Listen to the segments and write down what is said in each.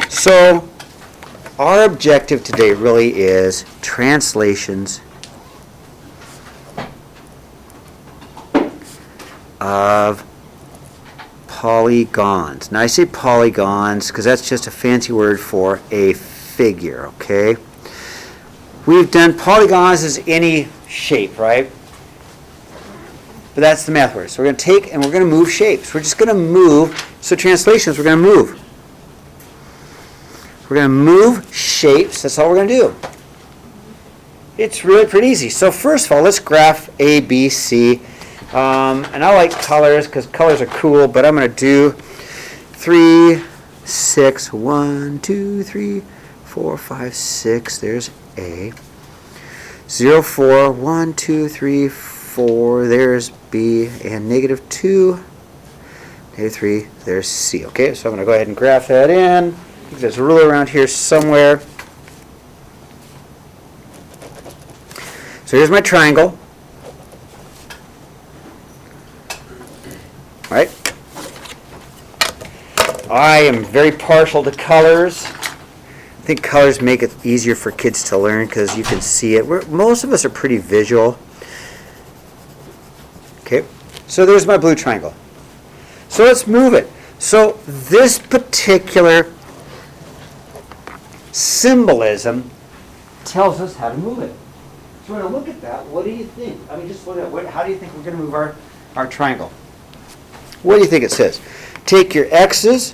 So our objective today really is translations of polygons. Now I say polygons because that's just a fancy word for a figure, okay? We've done polygons as any shape, right? But that's the math word. So we're going to take and we're going to move shapes. We're just going to move. So translations, we're going to move. We're going to move shapes. That's all we're going to do. It's really pretty easy. So first of all, let's graph A, B, C. And I like colors because colors are cool, but I'm going to do 3, 6, 1, 2, 3, 4, 5, 6. There's A. 0, 4, 1, 2, 3, 4. There's B. And -2, -3. There's C. Okay, so I'm going to go ahead and graph that in. I think there's a ruler around here somewhere. So here's my triangle. Right? I am very partial to colors. I think colors make it easier for kids to learn because you can see it. Most of us are pretty visual. Okay, so there's my blue triangle. So let's move it. So this particular symbolism tells us how to move it. So when I look at that, what do you think? I mean, just look at how do you think we're going to move our triangle? What do you think it says? Take your x's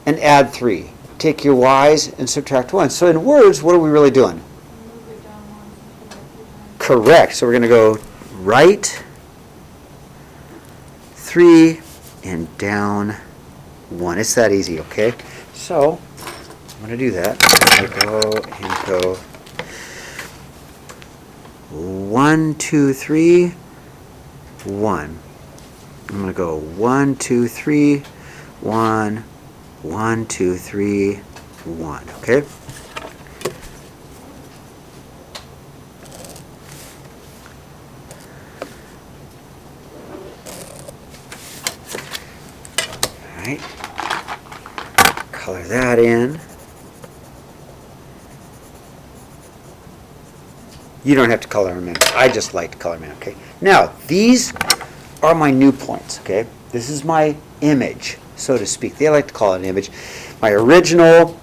and add 3. Take your y's and subtract 1. So in words, what are we really doing? Move it down 1, move it up 2 times. Correct. So we're going to go right 3 and down 1. It's that easy, okay? So I'm going to do that. I'm going to go 1, 2, 3, 1. I'm going to go 1, 2, 3, 1, 1, 2, 3, 1. Okay? All right. Color that in. You don't have to color them in. I just like to color them in, okay? Now, these are my new points, okay? This is my image, so to speak. They like to call it an image. My original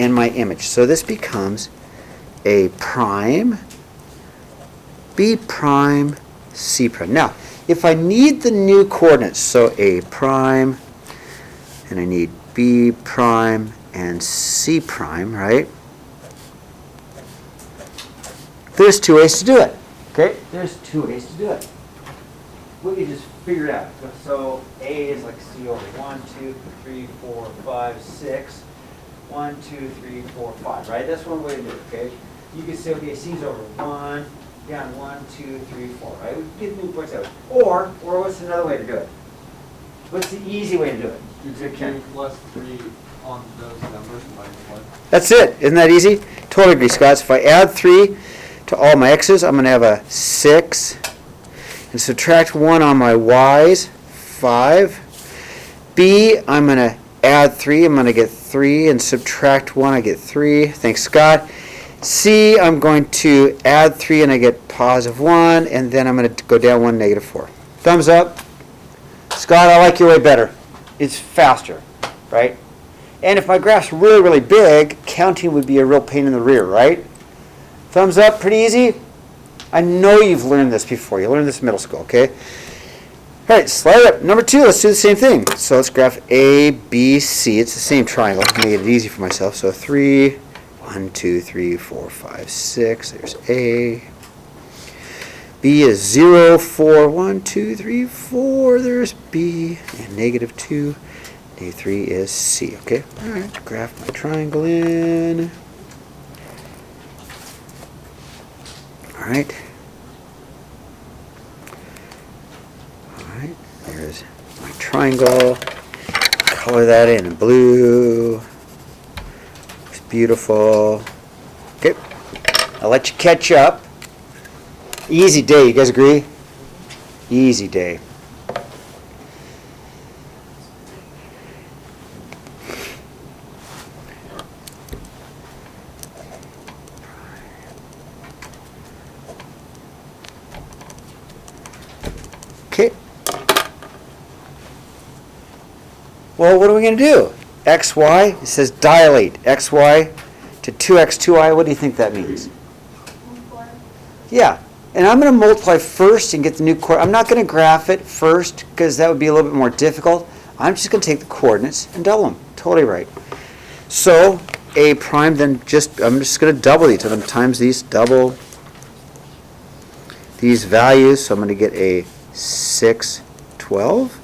and my image. So this becomes A prime, B prime, C prime. Now, if I need the new coordinates, so A prime, and I need B prime and C prime, right? There's 2 ways to do it, okay? There's 2 ways to do it. We can just figure it out. So A is like C over 1, 2, 3, 4, 5, 6. 1, 2, 3, 4, 5, right? That's one way to do it, okay? You can say, okay, C is over 1, down 1, 2, 3, 4, right? We can get new points out. Or what's another way to do it? What's the easy way to do it? You take 2 plus 3 on those numbers minus 1. That's it. Isn't that easy? Totally agree, Scott. So if I add 3 to all my x's, I'm going to have a 6. And subtract 1 on my y's, 5. B, I'm going to add 3. I'm going to get 3. And subtract 1, I get 3. Thanks, Scott. C, I'm going to add 3 and I get positive 1. And then I'm going to go down 1, negative 4. Thumbs up. Scott, I like your way better. It's faster, right? And if my graph's really, really big, counting would be a real pain in the rear, right? Thumbs up, pretty easy? I know you've learned this before. You learned this in middle school, okay? All right, slide up. Number 2, let's do the same thing. So let's graph A, B, C. It's the same triangle. Make it easy for myself. So 3, 1, 2, 3, 4, 5, 6. There's A. B is 0, 4, 1, 2, 3, 4. There's B. And -2. -3 is C, okay? All right, graph my triangle in. All right. All right, there's my triangle. Color that in blue. It's beautiful. Okay, I'll let you catch up. Easy day, you guys agree? Easy day. Well, what are we going to do? XY, it says dilate. XY to 2x, 2y. What do you think that means? Multiply. Yeah. And I'm going to multiply first and get the new coordinate. I'm not going to graph it first because that would be a little bit more difficult. I'm just going to take the coordinates and double them. Totally right. So a prime, then I'm just going to double these. I'm going to times these, double these values. So I'm going to get a 6, 12,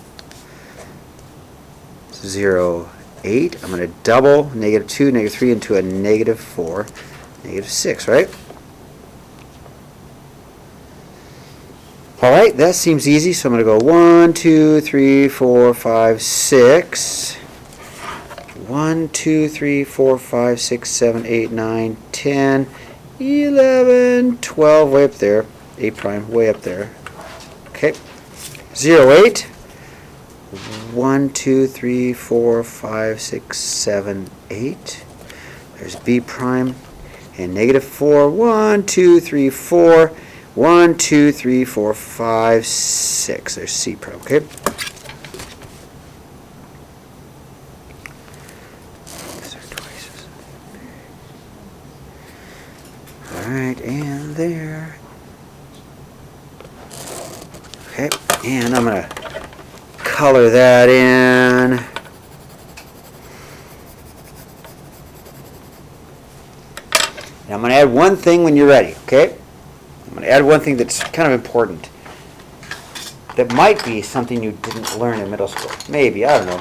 0, 8. I'm going to double negative 2, negative 3 into a negative 4, negative 6, right? All right, that seems easy. So I'm going to go 1, 2, 3, 4, 5, 6. 1, 2, 3, 4, 5, 6, 7, 8, 9, 10, 11, 12, way up there. 8 prime, way up there. Okay. 0, 8. 1, 2, 3, 4, 5, 6, 7, 8. There's B prime. And negative 4. 1, 2, 3, 4. 1, 2, 3, 4, 5, 6. There's C prime, okay? Alright, and there. Okay, and I'm going to color that in. And I'm going to add one thing when you're ready, okay? I'm going to add one thing that's kind of important. That might be something you didn't learn in middle school. Maybe, I don't know.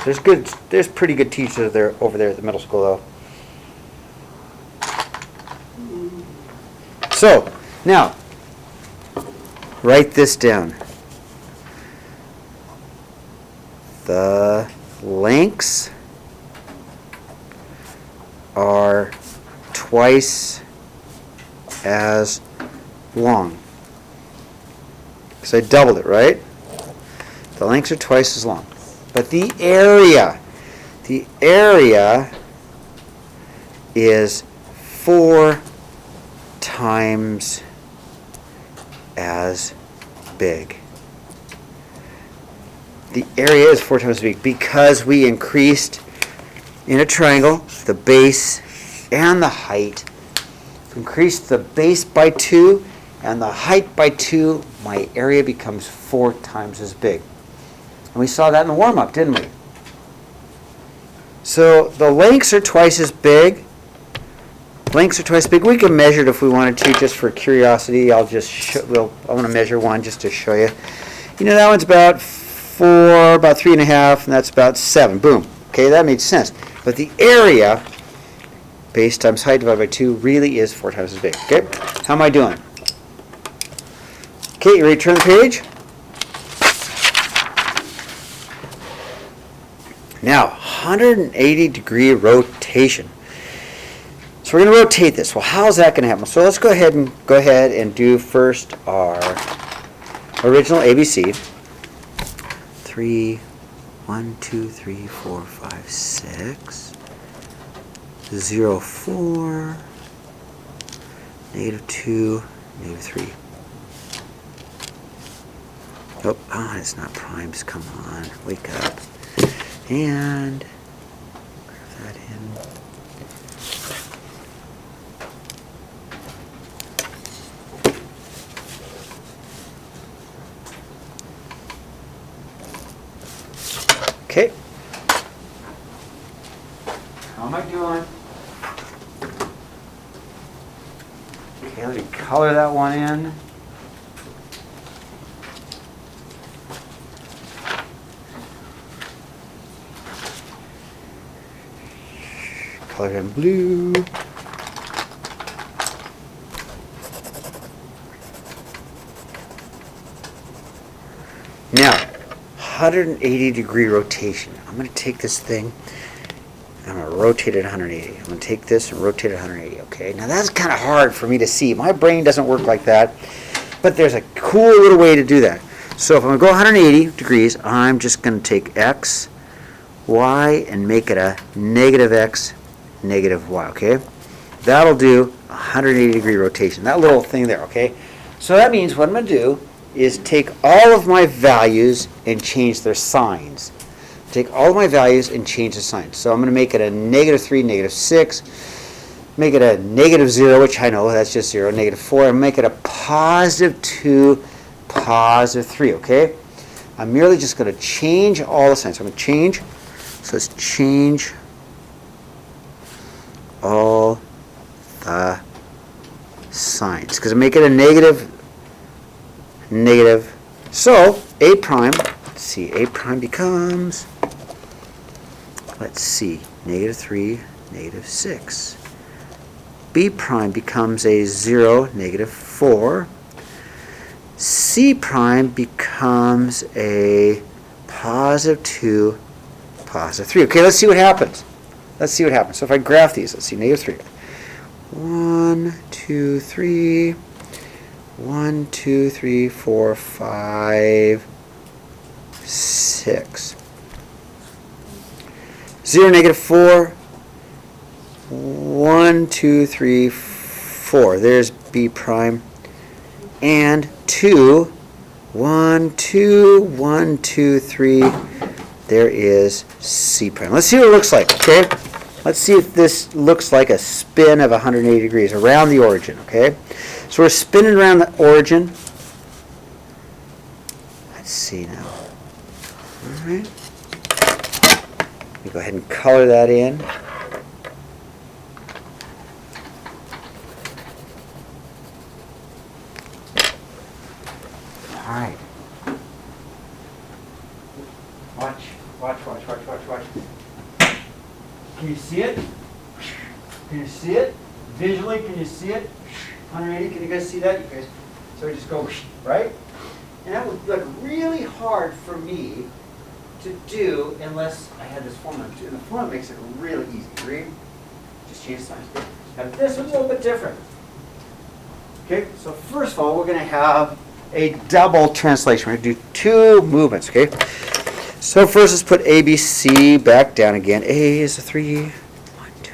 There's pretty good teachers there over there at the middle school though. So, now, write this down. The lengths are twice as long. Because I doubled it, right? The lengths are twice as long. But the area is 4 times as big. The area is 4 times as big because we increased in a triangle the base and the height. If we increase the base by 2 and the height by 2, my area becomes 4 times as big. And we saw that in the warm-up, didn't we? So the lengths are twice as big. Lengths are twice as big. We can measure it if we wanted to, just for curiosity. I want to measure one just to show you. You know, that one's about 3.5, and that's about 7. Boom. Okay, that made sense. But the area, base times height divided by 2, really is 4 times as big. Okay, how am I doing? Okay, you ready to turn the page? Now, 180-degree rotation. So we're going to rotate this. Well, how's that going to happen? So let's go ahead and do first our original ABC. 1, 2, 3, 4, 5, 6. 0, 4. Negative 2, negative 3. Oh, it's not primes. Come on, wake up. And graph that in. Okay. How am I doing? Okay, let me color that one in. Color in blue. Now, 180-degree rotation. I'm going to take this thing, I'm going to rotate it 180. I'm going to take this and rotate it 180, okay? Now, that's kind of hard for me to see. My brain doesn't work like that, but there's a cool little way to do that. So if I'm going to go 180 degrees, I'm just going to take x, y, and make it a negative x, negative y, okay? That'll do 180-degree rotation, that little thing there, okay? So that means what I'm going to do is take all of my values and change their signs. take all of my values and change the sign. So I'm going to make it a -3, -6, make it a -0, which I know that's just 0, -4, and make it a +2, +3, okay? I'm merely just going to change all the signs. So I'm going to change, so let's change all the signs, because I make it a negative. So A prime, let's see, A prime becomes, let's see, -3, -6. B prime becomes a 0, -4. C prime becomes a +2, +3. Okay, let's see what happens. Let's see what happens. So if I graph these, let's see, -3. 1, 2, 3. 1, 2, 3, 4, 5, 6. 0, -4. 1, 2, 3, 4. There's B prime. And 2. 1, 2, 1, 2, 3. There is C prime. Let's see what it looks like, okay? Let's see if this looks like a spin of 180 degrees around the origin, okay? So we're spinning around the origin. Let's see now. All right. Let me go ahead and color that in. All right. Watch. Can you see it? Can you see it? Visually, can you see it? 180, can you guys see that? You guys, so I just go, right? And that would look really hard for me to do unless I had this formula. And the formula makes it really easy. Read? Just change signs. Now this one's a little bit different. Okay, so first of all, we're going to have a double translation. We're going to do 2 movements, okay? So first, let's put A, B, C back down again. A is a 3, 1, 2,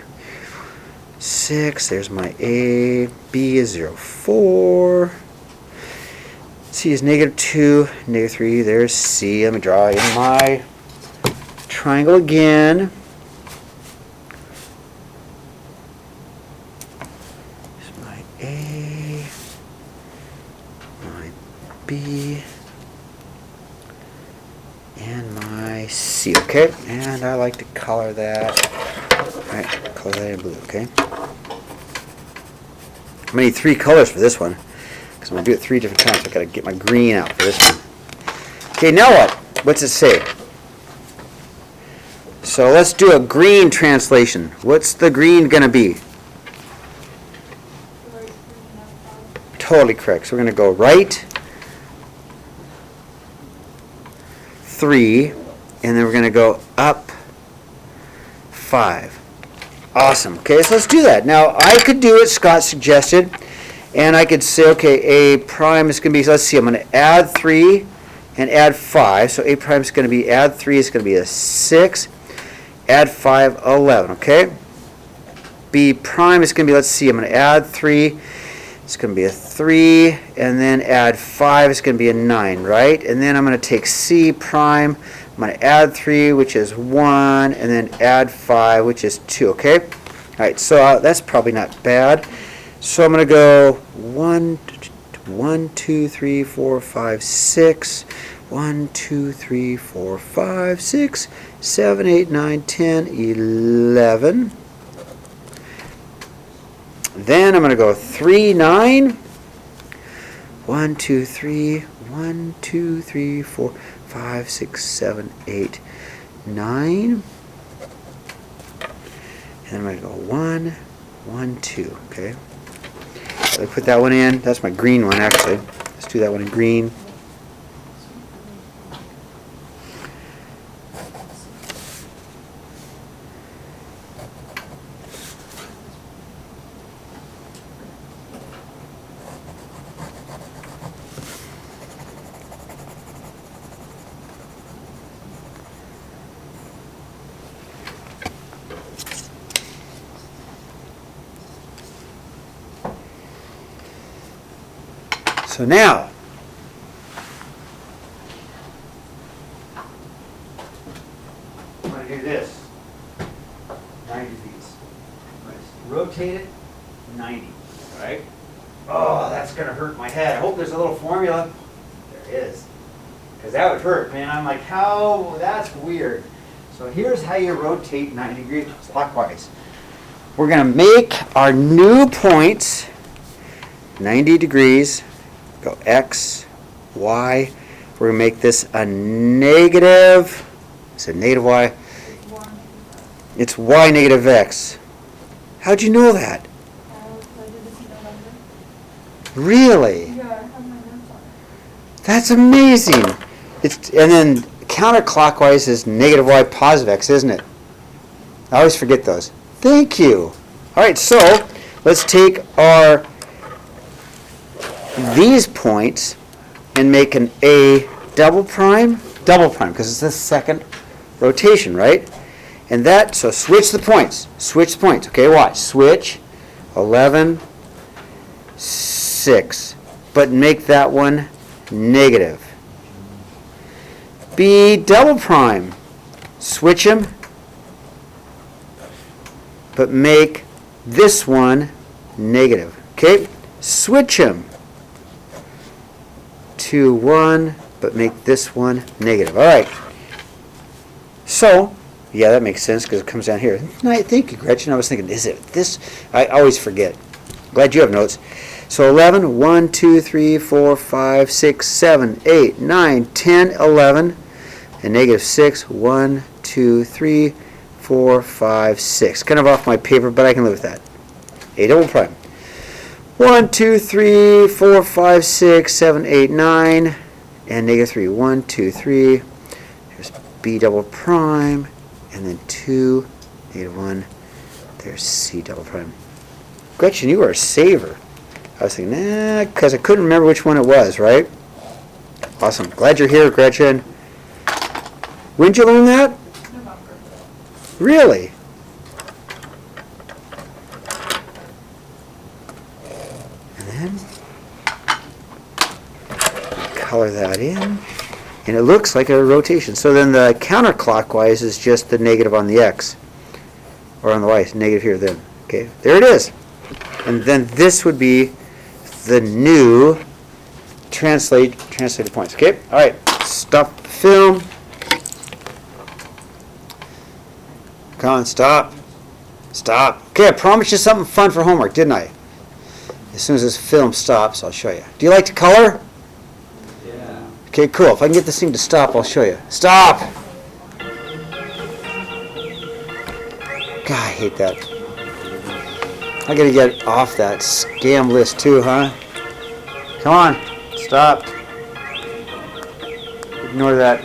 6. There's my A. B is 0, 4. C is -2, -3. There's C. Let me draw in my triangle again. There's my A, my B, and my C, okay? And I like to color that. All right, color that in blue, okay? I'm going to need 3 colors for this one, because I'm going to do it 3 different times. So I've got to get my green out for this one. Okay, now what? What's it say? So let's do a green translation. What's the green going to be? Totally correct. So we're going to go right 3, and then we're going to go up 5. Awesome. Okay, so let's do that. Now, I could do what Scott suggested, and I could say, okay, A prime is going to be, let's see, I'm going to add 3 and add 5. So A prime is going to be, add 3 is going to be a 6, add 5, 11, okay? B prime is going to be, let's see, I'm going to add 3, it's going to be a 3, and then add 5 is going to be a 9, right? And then I'm going to take C prime, I'm going to add 3, which is 1, and then add 5, which is 2, okay? All right, so that's probably not bad. So I'm going to go 1, 2, 3, 4, 5, 6, 1, 2, 3, 4, 5, 6, 7, 8, 9, 10, 11. Then I'm going to go 3, 9. 1, 2, 3, 1, 2, 3, 4, 5, 6, 7, 8, 9. And I'm going to go 1, 1, 2, okay? So I put that one in. That's my green one, actually. Let's do that one in green. So now, these. Rotate it 90, right? Oh, that's gonna hurt my head. I hope there's a little formula. There is. Because that would hurt, man. I'm like, how? That's weird. So here's how you rotate 90 degrees clockwise. We're gonna make our new points 90 degrees. Go X, Y. We're gonna make this a negative. It's a negative Y. It's Y negative X. How'd you know that? I did this in November. Really? Yeah, I have my notes on it. That's amazing. And then counterclockwise is negative Y positive X, isn't it? I always forget those. Thank you. All right, so let's take these points and make an A double prime, because it's the second rotation, right? And that, so switch the points. Switch the points. Okay, watch. Switch 11, 6. But make that one negative. B double prime. Switch them. But make this one negative. Okay? Switch them. 2, 1. But make this one negative. All right. So, yeah, that makes sense because it comes down here. Thank you, Gretchen. I was thinking, is it this? I always forget. Glad you have notes. So 11, 1, 2, 3, 4, 5, 6, 7, 8, 9, 10, 11, and negative 6, 1, 2, 3, 4, 5, 6. Kind of off my paper, but I can live with that. A double prime. 1, 2, 3, 4, 5, 6, 7, 8, 9, and negative 3. 1, 2, 3. Here's B double prime. And then 2, negative 1, there's C double prime. Gretchen, you are a saver. I was thinking, nah, because I couldn't remember which one it was, right? Awesome. Glad you're here, Gretchen. When did you learn that? November. Really? And then color that in. And it looks like a rotation. So then the counterclockwise is just the negative on the X. Or on the Y, it's negative here then. Okay, there it is. And then this would be the new translated points. Okay, all right, stop the film. Come on, stop. Stop. Okay, I promised you something fun for homework, didn't I? As soon as this film stops, I'll show you. Do you like to color? Okay, cool. If I can get this thing to stop, I'll show you. Stop! God, I hate that. I gotta get off that scam list too, huh? Come on, stop. Ignore that.